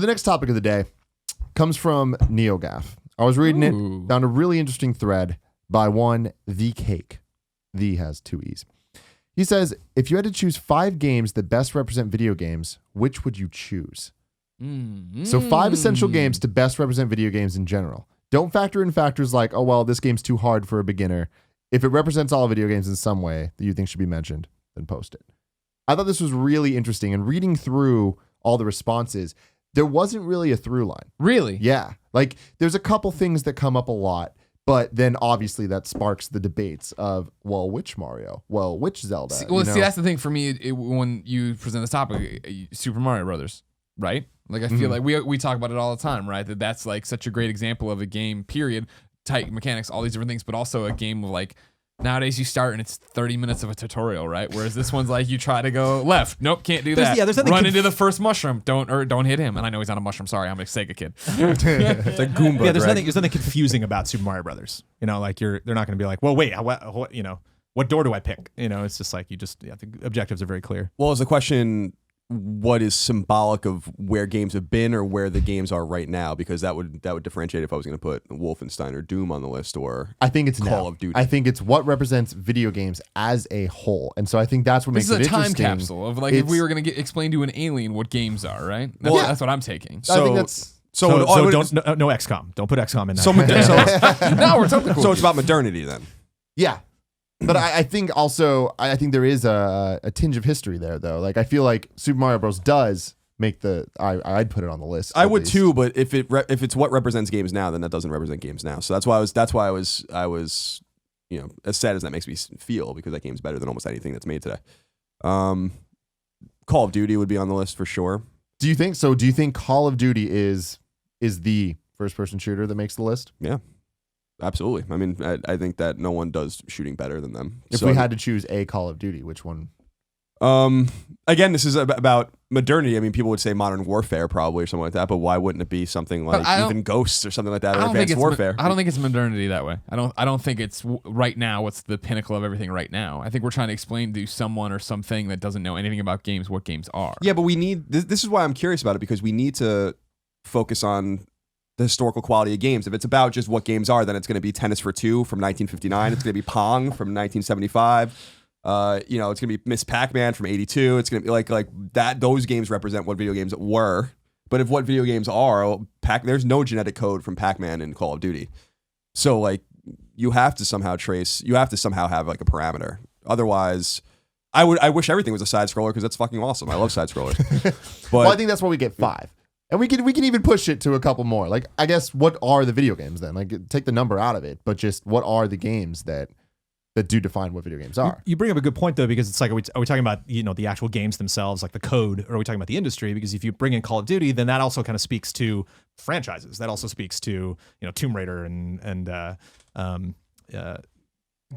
the next topic of the day comes from NeoGaf. I was reading it, found a really interesting thread by one, The Cake. The has 2 E's. He says, if you had to choose 5 games that best represent video games, which would you choose? So 5 essential games to best represent video games in general. Don't factor in factors like, oh, well, this game's too hard for a beginner. If it represents all video games in some way that you think should be mentioned, then post it. I thought this was really interesting. And reading through all the responses, there wasn't really a through line. Really? Yeah. Like, there's a couple things that come up a lot, but then obviously that sparks the debates of, well, which Mario? Well, which Zelda? See, that's the thing for me when you present this topic, Super Mario Brothers, right? Like, I feel like we talk about it all the time, right? That's like such a great example of a game, period, tight mechanics, all these different things, but also a game of like, nowadays you start and it's 30 minutes of a tutorial, right? Whereas this one's like, you try to go left. Nope, can't do that. There's nothing Run into the first mushroom. Don't hit him. And I know he's not a mushroom. Sorry, I'm a Sega kid. It's a Goomba. Yeah, there's nothing confusing about Super Mario Brothers. You know, like they're not going to be like, well, wait, what, you know, what door do I pick? You know, it's just like the objectives are very clear. Well, is the question what is symbolic of where games have been or where the games are right now? Because that would differentiate if I was going to put Wolfenstein or Doom on the list, or I think it's Call of Duty. I think it's what represents video games as a whole, and so I think that's what makes it interesting. This is a time capsule of like if we were going to explain to an alien what games are, right? That's what I'm taking. I think that's so no XCOM. Don't put XCOM in there. No, we're talking cool. So it's about modernity then. Yeah. But I think also, I think there is a tinge of history there, though. Like, I feel like Super Mario Bros. Does make I'd put it on the list. I would too, but if it's what represents games now, then that doesn't represent games now. So that's why I was, you know, as sad as that makes me feel, because that game's better than almost anything that's made today. Call of Duty would be on the list for sure. Do you think so? Do you think Call of Duty is the first-person shooter that makes the list? Yeah. Absolutely. I mean, I think that no one does shooting better than them. If we had to choose a Call of Duty, which one? Again, this is about modernity. I mean, people would say Modern Warfare probably or something like that, but why wouldn't it be something like even Ghosts or something like that, or Advanced Warfare? I don't think it's modernity that way. I don't think it's right now what's the pinnacle of everything right now. I think we're trying to explain to someone or something that doesn't know anything about games what games are. Yeah, but we need this is why I'm curious about it, because we need to focus on the historical quality of games. If it's about just what games are, then it's going to be Tennis for Two from 1959. It's going to be Pong from 1975. You know, it's going to be Miss Pac-Man from 82. It's going to be like that. Those games represent what video games were. But if what video games are, there's no genetic code from Pac-Man in Call of Duty. So like you have to somehow have like a parameter. Otherwise, I wish everything was a side scroller, because that's fucking awesome. I love side scrollers. But well, I think that's why we get 5. And we can even push it to a couple more. Like, I guess, what are the video games then? Like, take the number out of it, but just what are the games that do define what video games are? You bring up a good point, though, because it's like, are we talking about, you know, the actual games themselves, like the code, or are we talking about the industry? Because if you bring in Call of Duty, then that also kind of speaks to franchises. That also speaks to, you know, Tomb Raider and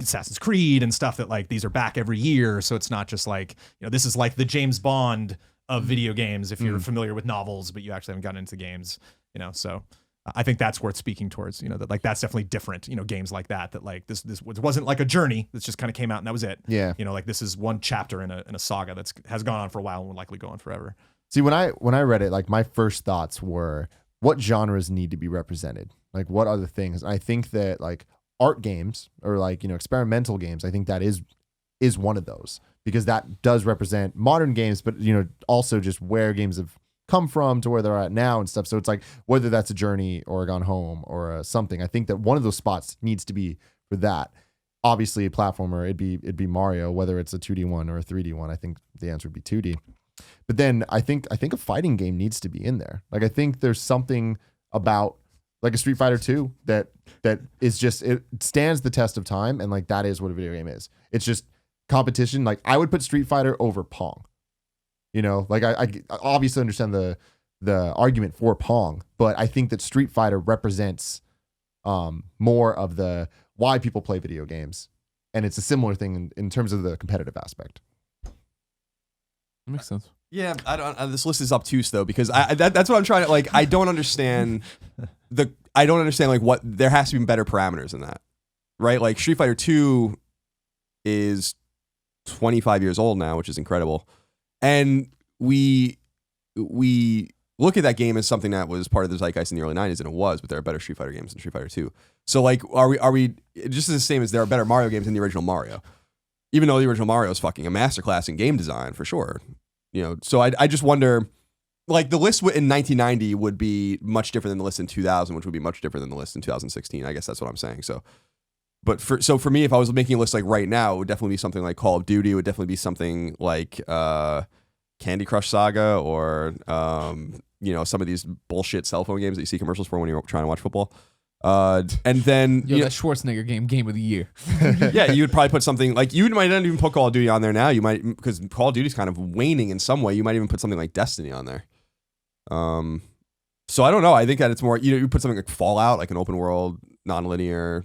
Assassin's Creed and stuff, that like these are back every year. So it's not just like, you know, this is like the James Bond of video games if you're familiar with novels, but you actually haven't gotten into games, you know. So I think that's worth speaking towards, you know, that like that's definitely different, you know, games like that like this wasn't like a journey that just kind of came out and that was it. Yeah. You know, like this is one chapter in a saga that's has gone on for a while and will likely go on forever. See, when I read it, like my first thoughts were, what genres need to be represented? Like, what are the things? I think that like art games or like, you know, experimental games, I think that is one of those, because that does represent modern games, but, you know, also just where games have come from to where they're at now and stuff. So it's like, whether that's a Journey or a Gone Home or something, I think that one of those spots needs to be for that. Obviously, a platformer, it'd be Mario, whether it's a 2D one or a 3D one. I think the answer would be 2D. But then I think a fighting game needs to be in there. Like, I think there's something about like a Street Fighter 2 that is just, it stands the test of time, and like that is what a video game is. It's just competition. Like, I would put Street Fighter over Pong. You know, like I obviously understand the argument for Pong, but I think that Street Fighter represents more of the why people play video games, and it's a similar thing in terms of the competitive aspect. That makes sense. Yeah, I don't. This list is obtuse though, because that's what I'm trying to like. I don't understand like what there has to be better parameters than that, right? Like Street Fighter 2 is 25 years old now, which is incredible, and we look at that game as something that was part of the zeitgeist in the early 90s, and it was, but there are better Street Fighter games than Street Fighter 2. So like, are we just as the same as there are better Mario games than the original Mario? Even though the original Mario is fucking a masterclass in game design for sure. So I just wonder, like the list in 1990 would be much different than the list in 2000, which would be much different than the list in 2016. I guess that's what I'm saying. So, but for me, if I was making a list like right now, it would definitely be something like Call of Duty. It would definitely be something like Candy Crush Saga, or some of these bullshit cell phone games that you see commercials for when you're trying to watch football. And then that Schwarzenegger game of the year. Yeah, you would probably put something like, you might not even put Call of Duty on there now. You might, because Call of Duty's kind of waning in some way. You might even put something like Destiny on there. So I don't know. I think that it's more, you put something like Fallout, like an open world, non-linear,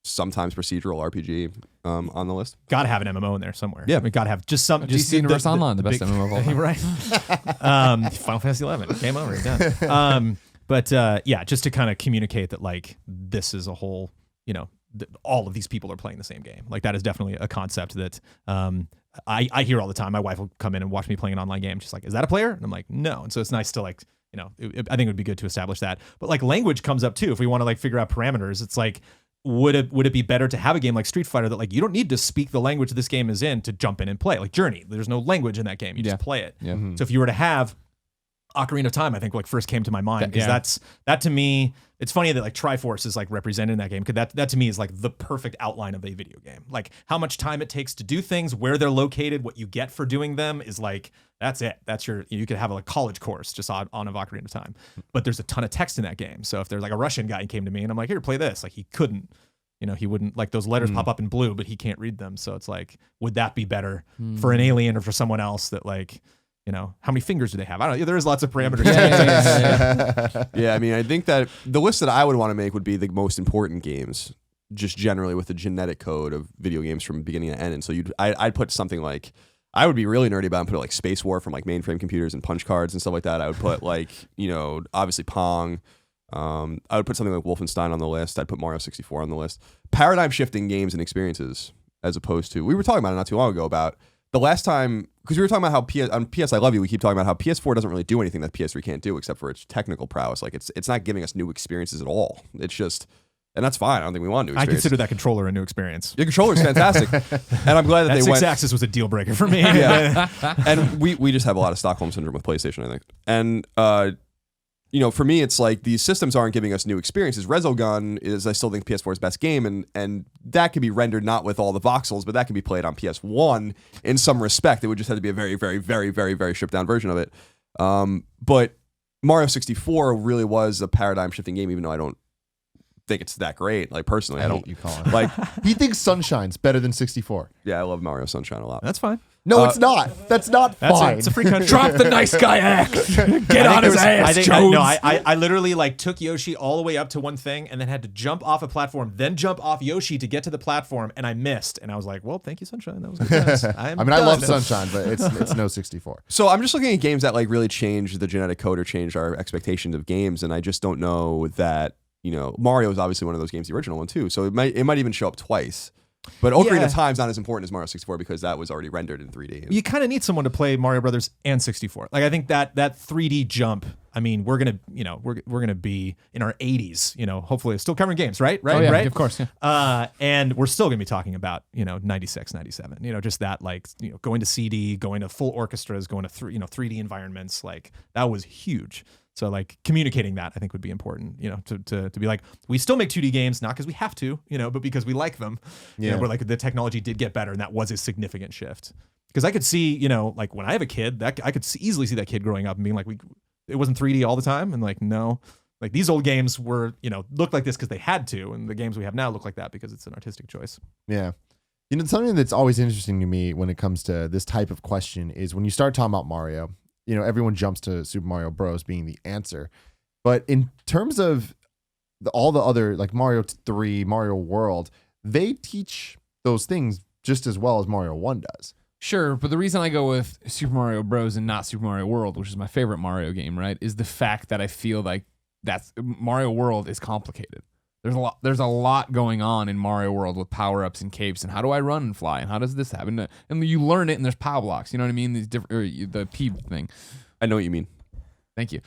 sometimes procedural RPG on the list. Gotta have an MMO in there somewhere. Yeah, we gotta have just some. DC Universe Online, the best MMO of all time. Right. Final Fantasy 11, game over, done. But just to kind of communicate that like this is a whole, all of these people are playing the same game. Like that is definitely a concept that I hear all the time. My wife will come in and watch me playing an online game. She's like, "Is that a player?" And I'm like, "No." And so it's nice to like, I think it would be good to establish that. But like language comes up too. If we want to like figure out parameters, it's like, would it be better to have a game like Street Fighter that like you don't need to speak the language this game is in to jump in and play? Like Journey, there's no language in that game. You just play it. Yeah. So if you were to have Ocarina of Time, I think like first came to my mind, because that to me, it's funny that like Triforce is like represented in that game, because that to me is like the perfect outline of a video game. Like how much time it takes to do things, where they're located, what you get for doing them is like, that's it. That's you could have a college course just on of Ocarina of Time. But there's a ton of text in that game. So if there's like a Russian guy who came to me and I'm like, here, play this, like he couldn't. He wouldn't, like those letters pop up in blue, but he can't read them. So it's like, would that be better for an alien or for someone else that like, how many fingers do they have? I don't know. There's lots of parameters. Yeah, I mean, I think that the list that I would want to make would be the most important games, just generally with the genetic code of video games from beginning to end. And so I'd put something like, I would be really nerdy about and put like Space War from like mainframe computers and punch cards and stuff like that. I would put like, obviously Pong. I would put something like Wolfenstein on the list. I'd put Mario 64 on the list. Paradigm shifting games and experiences, as opposed to, we were talking about it not too long ago about the last time, because we were talking about how on PS I Love You, we keep talking about how PS4 doesn't really do anything that PS3 can't do except for its technical prowess. Like it's not giving us new experiences at all. It's just, and that's fine. I don't think we want new experience. I consider that controller a new experience. Your controller's fantastic. And I'm glad that they went. Six-axis was a deal breaker for me. Yeah. And we just have a lot of Stockholm syndrome with PlayStation, I think. And for me, it's like these systems aren't giving us new experiences. Resogun is, I still think, PS4's best game, and that can be rendered not with all the voxels, but that can be played on PS1 in some respect. It would just have to be a very, very, very, very, very stripped down version of it. But Mario 64 really was a paradigm shifting game, even though I don't think it's that great. Like personally, I don't. You, Colin. Like he thinks Sunshine's better than 64. Yeah, I love Mario Sunshine a lot. That's fine. No, it's not. That's not fine. It's a free country. Drop the nice guy act. Get on his ass, Jones. I literally like took Yoshi all the way up to one thing and then had to jump off a platform, then jump off Yoshi to get to the platform, and I missed. And I was like, well, thank you, Sunshine. That was good. I love Sunshine, but it's no 64. So I'm just looking at games that like really changed the genetic code or changed our expectations of games, and I just don't know that, Mario is obviously one of those games, the original one too. So it might even show up twice. But Ocarina of Time's not as important as Mario 64 because that was already rendered in 3D. You kind of need someone to play Mario Brothers and 64. Like I think that 3D jump. I mean, we're gonna be in our 80s. Hopefully, still covering games, right? Oh, yeah, right. Of course. Yeah. And we're still gonna be talking about 96, 97. Just that going to CD, going to full orchestras, going to 3D environments. Like that was huge. So like communicating that I think would be important, to be like, we still make 2D games, not because we have to, but because we like them. Yeah. Where like the technology did get better and that was a significant shift. Because I could see, like when I have a kid, that I could easily see that kid growing up and being like, it wasn't 3D all the time. And like, no, like these old games were, looked like this because they had to. And the games we have now look like that because it's an artistic choice. Yeah. Something that's always interesting to me when it comes to this type of question is when you start talking about Mario, everyone jumps to Super Mario Bros. Being the answer. But in terms of all the other, like Mario 3, Mario World, they teach those things just as well as Mario 1 does. Sure, but the reason I go with Super Mario Bros. And not Super Mario World, which is my favorite Mario game, right, is the fact that I feel like Mario World is complicated. There's a lot going on in Mario World with power-ups and capes and how do I run and fly and how does this happen? And you learn it and there's power blocks, you know what I mean? These different the P thing. I know what you mean. Thank you.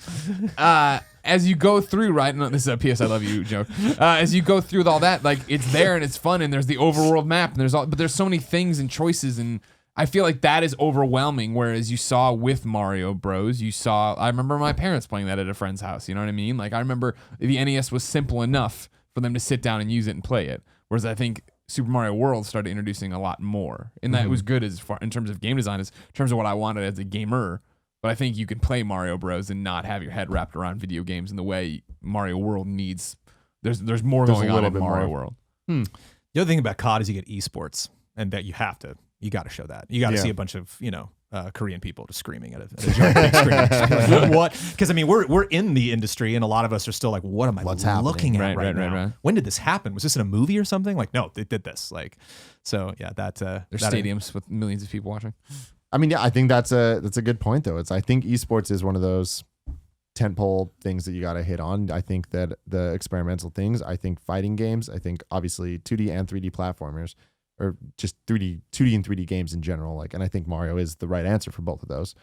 As you go through, right? No, this is a P.S. I love you joke. As you go through all that, like it's there and it's fun, and there's the overworld map, and but there's so many things and choices, and I feel like that is overwhelming. Whereas you saw with Mario Bros, I remember my parents playing that at a friend's house. You know what I mean? Like I remember the NES was simple enough for them to sit down and use it and play it. Whereas I think Super Mario World started introducing a lot more, and that was good as far in terms of game design, as in terms of what I wanted as a gamer. But I think you can play Mario Bros and not have your head wrapped around video games in the way Mario World needs. There's more going on in Mario World. The other thing about COD is you get esports, and that you got to show that. You got to see a bunch of Korean people just screaming at a giant big screen. Like, what? Because I mean, we're in the industry, and a lot of us are still like, what am I looking at right now? Right. When did this happen? Was this in a movie or something? Like, no, they did this. Like, so yeah, there's stadiums with millions of people watching. I mean, yeah, I think that's a good point though. I think esports is one of those tentpole things that you got to hit on. I think that the experimental things, I think fighting games, I think obviously 2D and 3D platformers, or just 2D and 3D games in general. Like, and I think Mario is the right answer for both of those.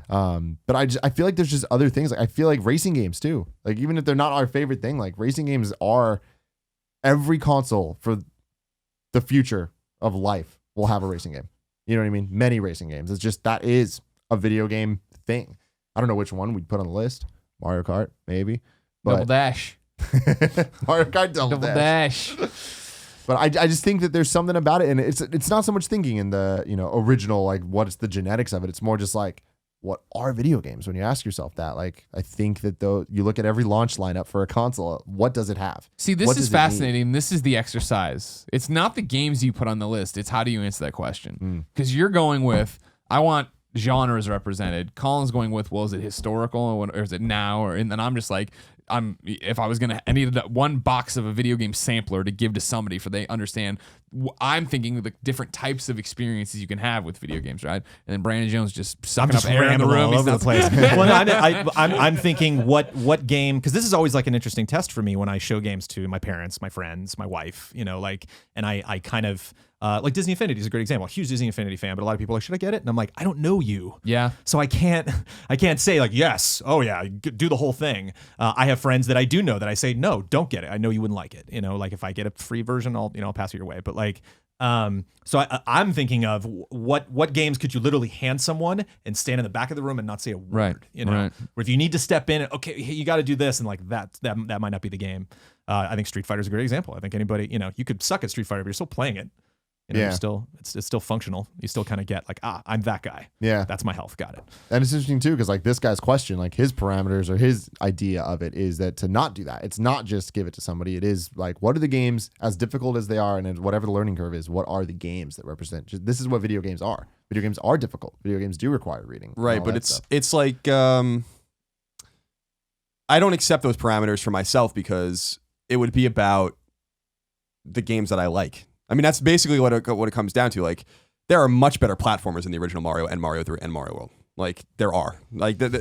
But I feel like there's just other things. Like, I feel like racing games too. Like even if they're not our favorite thing, like racing games are every console for the future of life will have a racing game. You know what I mean? Many racing games. It's just that is a video game thing. I don't know which one we'd put on the list. Mario Kart, maybe. But Double Dash. Mario Kart Double Dash. But I just think that there's something about it, and it's not so much thinking in the original, like what's the genetics of it. It's more just like, what are video games? When you ask yourself that, like I think that though you look at every launch lineup for a console, what does it have? See, this is fascinating. This is the exercise. It's not the games you put on the list. It's how do you answer that question? Because you're going with, I want genres represented. Colin's going with, well, is it historical or is it now? And then I'm just like, I needed one box of a video game sampler to give to somebody for they understand. I'm thinking the different types of experiences you can have with video games, right? And then Brandon Jones just sucking up air in the room all over the place. Well, I'm thinking what game, because this is always like an interesting test for me when I show games to my parents, my friends, my wife, and I kind of like Disney Infinity is a great example. Huge Disney Infinity fan, but a lot of people are like, should I get it? And I'm like, I don't know you. Yeah. So I can't say like, yes, oh yeah, do the whole thing. I have friends that I do know that I say, no, don't get it. I know you wouldn't like it. Like if I get a free version, I'll pass it your way. But like, so I'm thinking of what games could you literally hand someone and stand in the back of the room and not say a word, Right. Where if you need to step in, okay, you got to do this, and like that might not be the game. I think Street Fighter is a great example. I think anybody, you could suck at Street Fighter, but you're still playing it. You're still, it's still functional. You still kind of get like, I'm that guy. Yeah. That's my health. Got it. And it's interesting too, because like this guy's question, like his parameters or his idea of it is that to not do that. It's not just give it to somebody. It is like, what are the games, as difficult as they are, and whatever the learning curve is, what are the games that represent? This is what video games are. Video games are difficult. Video games do require reading. Right, but it's like I don't accept those parameters for myself because it would be about the games that I like. I mean, that's basically what it comes down to. Like, there are much better platformers in the original Mario and Mario 3 and Mario World. Like, there are. Like, but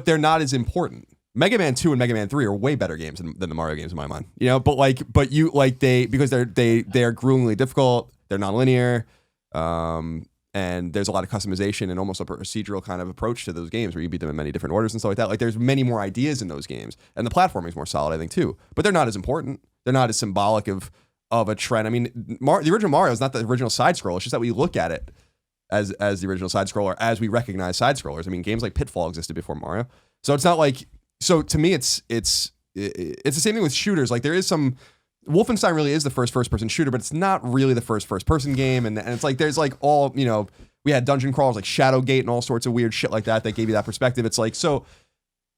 they're not as important. Mega Man 2 and Mega Man 3 are way better games than the Mario games in my mind. But you like because they are gruelingly difficult. They're nonlinear, and there's a lot of customization and almost a procedural kind of approach to those games where you beat them in many different orders and stuff like that. Like, there's many more ideas in those games, and the platforming is more solid, I think, too. But they're not as important. They're not as symbolic of a trend. I mean, the original Mario is not the original side scroller. It's just that we look at it as the original side scroller, as we recognize side scrollers. I mean, games like Pitfall existed before Mario, so it's not like. So to me, it's the same thing with shooters. Like, there is some. Wolfenstein really is the first person shooter, but it's not really the first person game. And it's like there's like all we had dungeon crawlers like Shadowgate and all sorts of weird shit like that gave you that perspective. It's like so.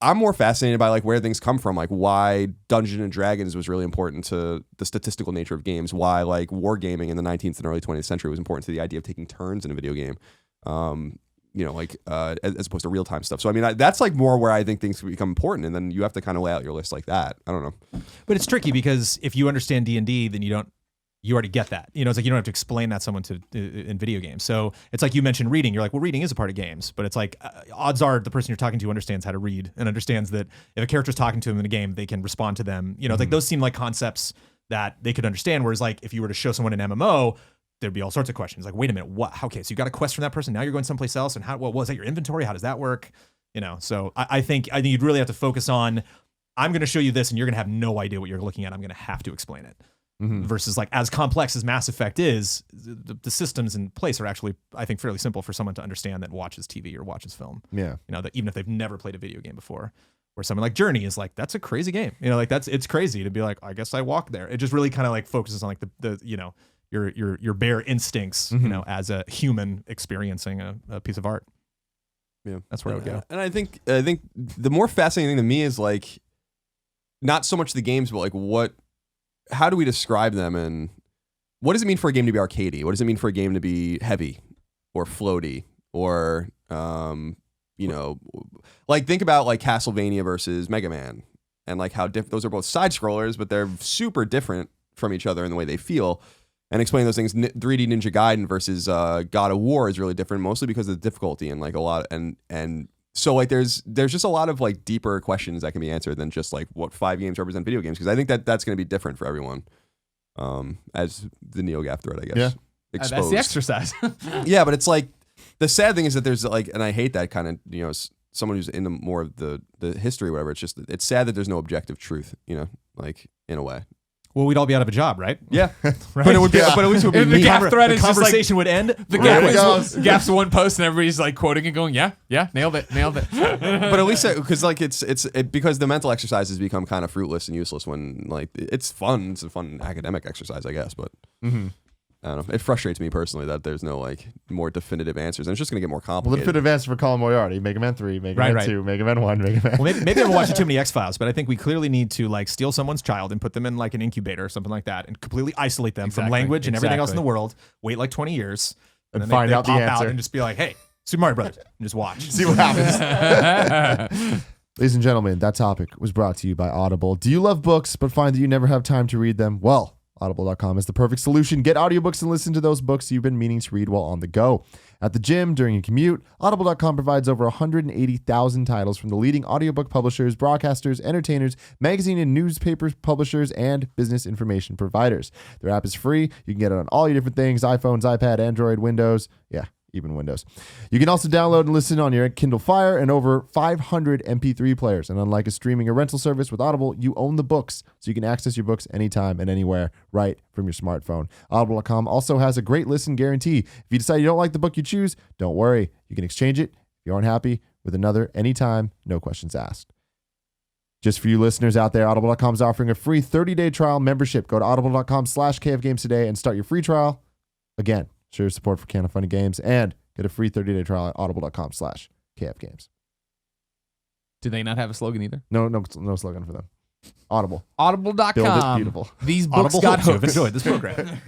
I'm more fascinated by like where things come from, like why Dungeons and Dragons was really important to the statistical nature of games, why like wargaming in the 19th and early 20th century was important to the idea of taking turns in a video game, as opposed to real-time stuff. So I mean, that's like more where I think things become important, and then you have to kind of lay out your list like that. I don't know. But it's tricky because if you understand D&D, then you already get that. It's like you don't have to explain that to someone in video games. So it's like you mentioned reading. You're like, well, reading is a part of games, but it's like odds are the person you're talking to understands how to read and understands that if a character's talking to them in a game, they can respond to them. It's like those seem like concepts that they could understand. Whereas like if you were to show someone an MMO, there'd be all sorts of questions. Like, wait a minute, what? Okay, so you got a quest from that person. Now you're going someplace else, and how? Well, was that your inventory? How does that work? So I think you'd really have to focus on, I'm going to show you this and you're going to have no idea what you're looking at. I'm going to have to explain it. Versus like as complex as Mass Effect is, the systems in place are actually, I think, fairly simple for someone to understand that watches TV or watches film. Yeah. That even if they've never played a video game before, where someone like Journey is like, that's a crazy game. Like it's crazy to be like, I guess I walk there. It just really kind of like focuses on like the your bare instincts, as a human experiencing a piece of art. Yeah, that's where I would go. And I think the more fascinating thing to me is like not so much the games, but like how do we describe them, and what does it mean for a game to be arcadey? What does it mean for a game to be heavy or floaty or like think about like Castlevania versus Mega Man, and like how those are both side scrollers, but they're super different from each other in the way they feel. And explain those things. 3D Ninja Gaiden versus God of War is really different, mostly because of the difficulty and like a lot and so like there's just a lot of like deeper questions that can be answered than just like what 5 games represent video games, because I think that's going to be different for everyone. As the NeoGAF thread, I guess. Yeah, that's the exercise. Yeah, but it's like the sad thing is that there's like, and I hate that kind of someone who's into more of the history or whatever. It's sad that there's no objective truth, like in a way. Well, we'd all be out of a job, right? Yeah, right? But it would be. But at least it would be And the me. gap thread The is just like conversation would end. the gap's one post and everybody's like quoting and going, yeah, nailed it. But at least because like it's because the mental exercises become kind of fruitless and useless when like it's fun. It's a fun academic exercise, I guess. But I don't know. It frustrates me personally that there's no like more definitive answers, and it's just going to get more Well, complicated. definitive answer for Colin Moriarty: Mega Man 3, Mega Man 2, Mega Man 1, Mega Man. Well, maybe I'm watching too many X-Files, but I think we clearly need to like steal someone's child and put them in like an incubator or something like that, and completely isolate them from language and everything else in the world. Wait like 20 years, And then find they out the pop answer. and just be like, "Hey, Super Mario Brothers," and just watch. See what happens. Ladies and gentlemen, that topic was brought to you by Audible. Do you love books but find that you never have time to read them? Well, Audible.com is the perfect solution. Get audiobooks and listen to those books you've been meaning to read while on the go. At the gym, during your commute, Audible.com provides over 180,000 titles from the leading audiobook publishers, broadcasters, entertainers, magazine and newspaper publishers, and business information providers. Their app is free. You can get it on all your different things: iPhones, iPad, Android, Windows. Yeah, even Windows. You can also download and listen on your Kindle Fire and over 500 MP3 players. And unlike a streaming or rental service with Audible, you own the books, so you can access your books anytime and anywhere right from your smartphone. Audible.com also has a great listen guarantee. If you decide you don't like the book you choose, don't worry. You can exchange it if you aren't happy with another anytime, no questions asked. Just for you listeners out there, Audible.com is offering a free 30-day trial membership. Go to audible.com/KFGames today and start your free trial. Again, show your support for Can of Funny Games and get a free 30-day trial at audible.com/KFGames. Do they not have a slogan either? No slogan for them. Audible. Audible.com. Build it beautiful. These books Audible got hopes you have hooks. enjoyed this program.